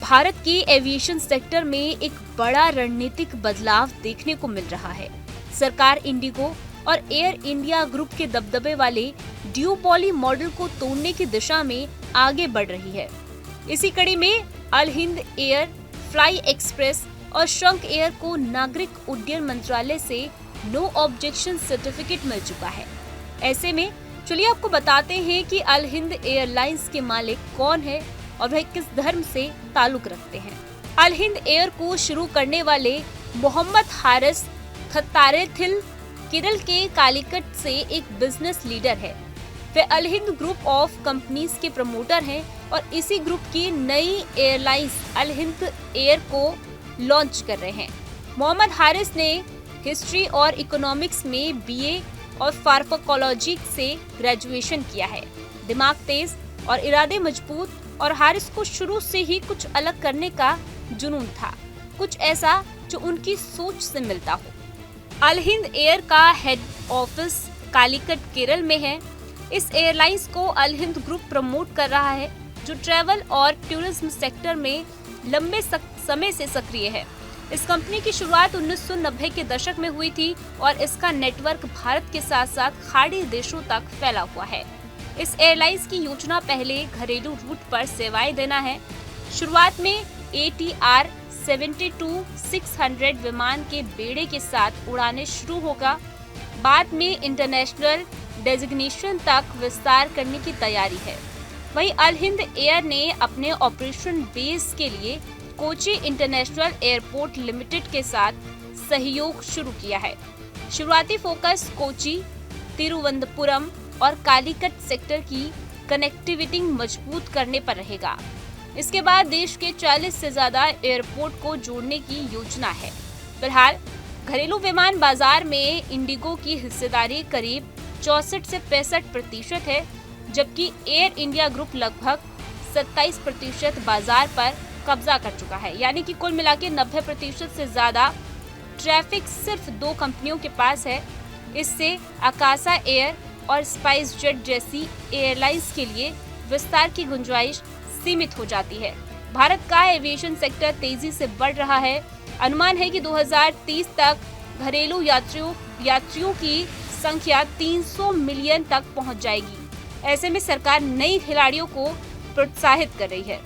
भारत के aviation sector में एक बड़ा रणनीतिक बदलाव देखने को मिल रहा है। सरकार इंडिगो और एयर इंडिया ग्रुप के दबदबे वाले ड्यूपोली मॉडल को तोड़ने की दिशा में आगे बढ़ रही है। इसी कड़ी में अल हिंद एयर, फ्लाई एक्सप्रेस और शंक एयर को नागरिक उड्डयन मंत्रालय से नो ऑब्जेक्शन सर्टिफिकेट मिल चुका है। ऐसे में चलिए आपको बताते हैं कि अल हिंद एयरलाइंस के मालिक कौन है और वह किस धर्म से ताल्लुक रखते हैं। अल हिंद एयर को शुरू करने वाले मोहम्मद हारिस खत्तारेथिल केरल के कालीकट से एक बिजनेस लीडर है। वे अल हिंद ग्रुप ऑफ कंपनीज के प्रमोटर हैं और इसी ग्रुप की नई एयरलाइंस अल हिंद एयर को लॉन्च कर रहे हैं। मोहम्मद हारिस ने हिस्ट्री और इकोनॉमिक्स में बीए और फार्माकोलॉजी से ग्रेजुएशन किया है। दिमाग तेज और इरादे मजबूत और हारिस को शुरू से ही कुछ अलग करने का जुनून था, कुछ ऐसा जो उनकी सोच से मिलता हो। अल हिंद एयर का हेड ऑफिस कालीकट केरल में है। इस एयरलाइंस को अल हिंद ग्रुप प्रमोट कर रहा है, जो ट्रैवल और टूरिज्म सेक्टर में लंबे समय से सक्रिय है। इस कंपनी की शुरुआत 1990 के दशक में हुई थी और इसका नेटवर्क भारत के साथ साथ खाड़ी देशों तक फैला हुआ है। इस एयरलाइंस की योजना पहले घरेलू रूट पर सेवाएं देना है। शुरुआत में ATR 72-600 विमान के बेड़े के साथ उड़ाने शुरू होगा। बाद में इंटरनेशनल डेजिग्नेशन तक विस्तार करने की तैयारी है। वहीं अल हिंद एयर ने अपने ऑपरेशन बेस के लिए कोची इंटरनेशनल एयरपोर्ट लिमिटेड के साथ सहयोग शुरू किया है। शुरुआती फोकस कोची, तिरुवनंतपुरम और कालीकट सेक्टर की कनेक्टिविटी मजबूत करने पर रहेगा। इसके बाद देश के 40 से ज्यादा एयरपोर्ट को जोड़ने की योजना है। फिलहाल घरेलू विमान बाजार में इंडिगो की हिस्सेदारी करीब 64 से 65% है, जबकि एयर इंडिया ग्रुप लगभग 27% बाजार पर कब्जा कर चुका है। यानी कि कुल मिला के 90% से ज्यादा ट्रैफिक सिर्फ 2 कंपनियों के पास है। इससे आकाशा एयर और स्पाइस जेट जैसी एयरलाइंस के लिए विस्तार की गुंजाइश सीमित हो जाती है। भारत का एविएशन सेक्टर तेजी से बढ़ रहा है। अनुमान है कि 2030 तक घरेलू यात्रियों की संख्या 300 मिलियन तक पहुंच जाएगी। ऐसे में सरकार नई खिलाड़ियों को प्रोत्साहित कर रही है।